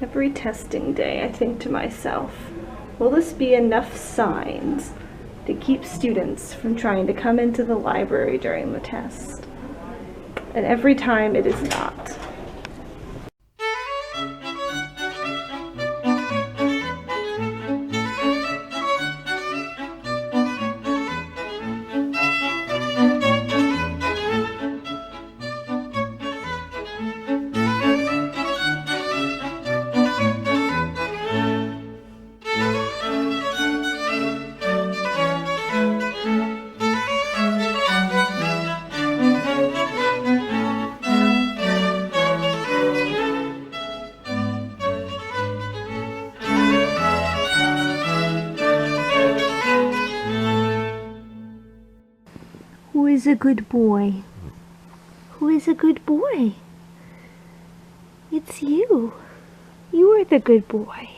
Every testing day, I think to myself, will this be enough signs to keep students from trying to come into the library during the test? And every time it is not. Who is a good boy? Who is a good boy? It's you. You are the good boy.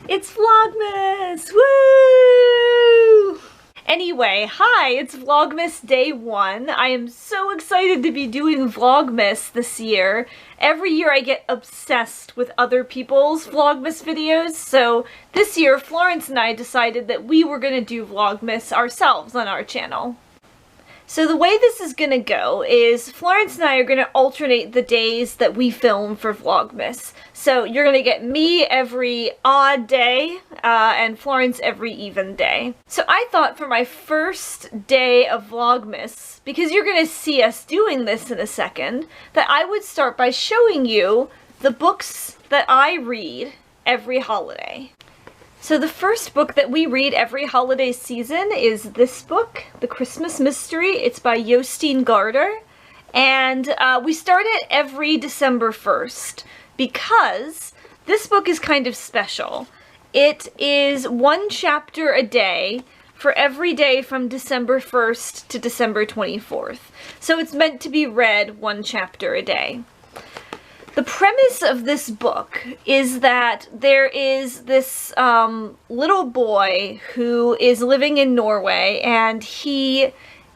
It's Vlogmas! Woo! Anyway, hi, it's Vlogmas Day 1. I am so excited to be doing Vlogmas this year. Every year I get obsessed with other people's Vlogmas videos, so this year Florence and I decided that we were going to do Vlogmas ourselves on our channel. So the way this is going to go is Florence and I are going to alternate the days that we film for Vlogmas. So you're going to get me every odd day and Florence every even day. So I thought for my first day of Vlogmas, because you're going to see us doing this in a second, that I would start by showing you the books that I read every holiday. So the first book that we read every holiday season is this book, The Christmas Mystery. It's by Justine Garder. And we start it every December 1st because this book is kind of special. It is one chapter a day for every day from December 1st to December 24th. So it's meant to be read one chapter a day. The premise of this book is that there is this little boy who is living in Norway, and he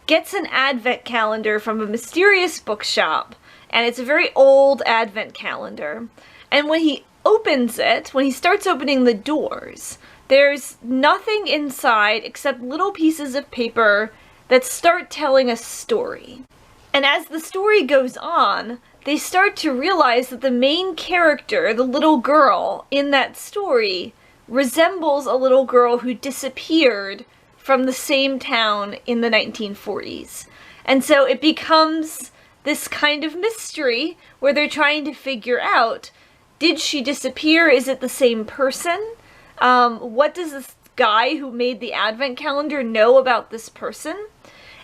gets an advent calendar from a mysterious bookshop, and it's a very old advent calendar. And when he opens it, when he starts opening the doors, there's nothing inside except little pieces of paper that start telling a story. And as the story goes on, they start to realize that the main character, the little girl in that story, resembles a little girl who disappeared from the same town in the 1940s. And so it becomes this kind of mystery where they're trying to figure out, did she disappear? Is it the same person? What does this guy who made the advent calendar know about this person?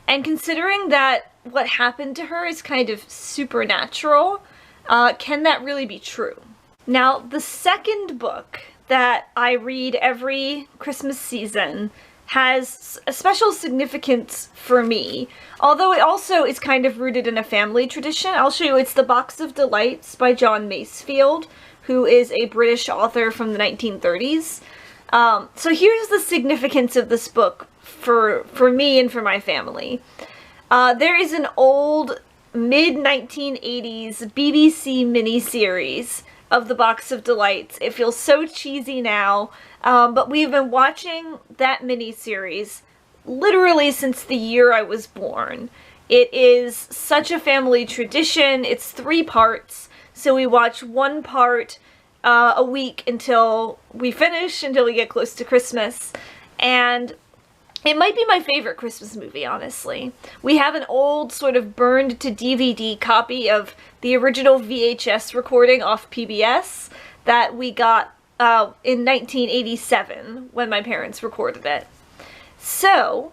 And considering that what happened to her is kind of supernatural, can that really be true? Now, the second book that I read every Christmas season has a special significance for me, although it also is kind of rooted in a family tradition. I'll show you. It's The Box of Delights by John Masefield, who is a British author from the 1930s. So here's the significance of this book for me and for my family. There is an old mid-1980s BBC miniseries of The Box of Delights. It feels so cheesy now, but we've been watching that miniseries literally since the year I was born. It is such a family tradition. It's 3 parts, so we watch one part a week until we finish, until we get close to Christmas. And it might be my favorite Christmas movie, honestly. We have an old, sort of burned to DVD copy of the original VHS recording off PBS that we got in 1987 when my parents recorded it. So,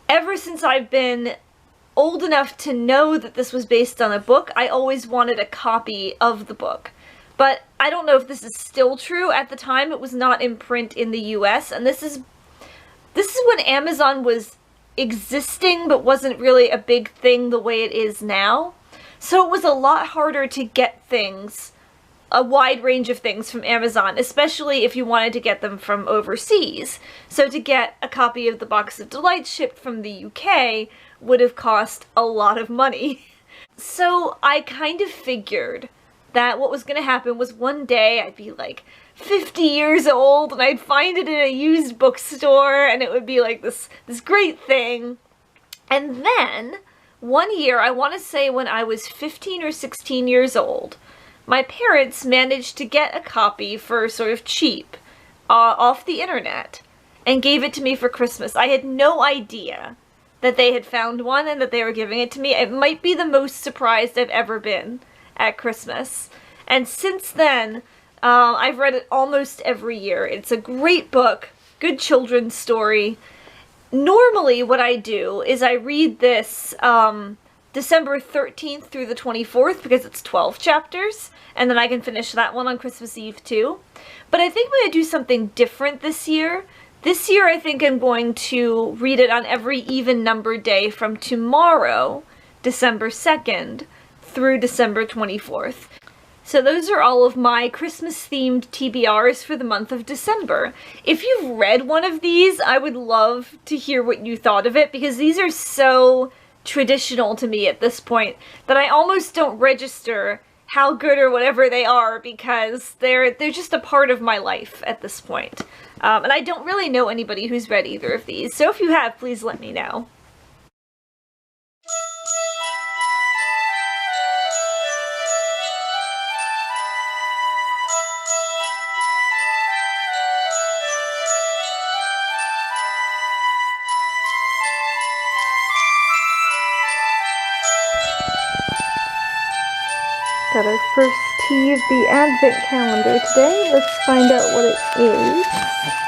ever since I've been old enough to know that this was based on a book, I always wanted a copy of the book. But I don't know if this is still true. At the time, it was not in print in the US, and this is when Amazon was existing but wasn't really a big thing the way it is now. So it was a lot harder to get things, a wide range of things from Amazon, especially if you wanted to get them from overseas. So to get a copy of The Box of Delights shipped from the UK would have cost a lot of money. So I kind of figured that what was going to happen was one day I'd be like 50 years old and I'd find it in a used bookstore and it would be like this great thing. And then one year, I want to say when I was 15 or 16 years old, my parents managed to get a copy for sort of cheap off the internet and gave it to me for Christmas. I had no idea that they had found one and that they were giving it to me. It might be the most surprised I've ever been at Christmas. And since then, I've read it almost every year. It's a great book, good children's story. Normally what I do is I read this December 13th through the 24th because it's 12 chapters, and then I can finish that one on Christmas Eve too. But I think I'm going to do something different this year. This year I think I'm going to read it on every even numbered day from tomorrow, December 2nd, through December 24th. So those are all of my Christmas-themed TBRs for the month of December. If you've read one of these, I would love to hear what you thought of it, because these are so traditional to me at this point that I almost don't register how good or whatever they are, because they're just a part of my life at this point. And I don't really know anybody who's read either of these, so if you have, please let me know. Got our first tea of the Advent calendar today. Let's find out what it is.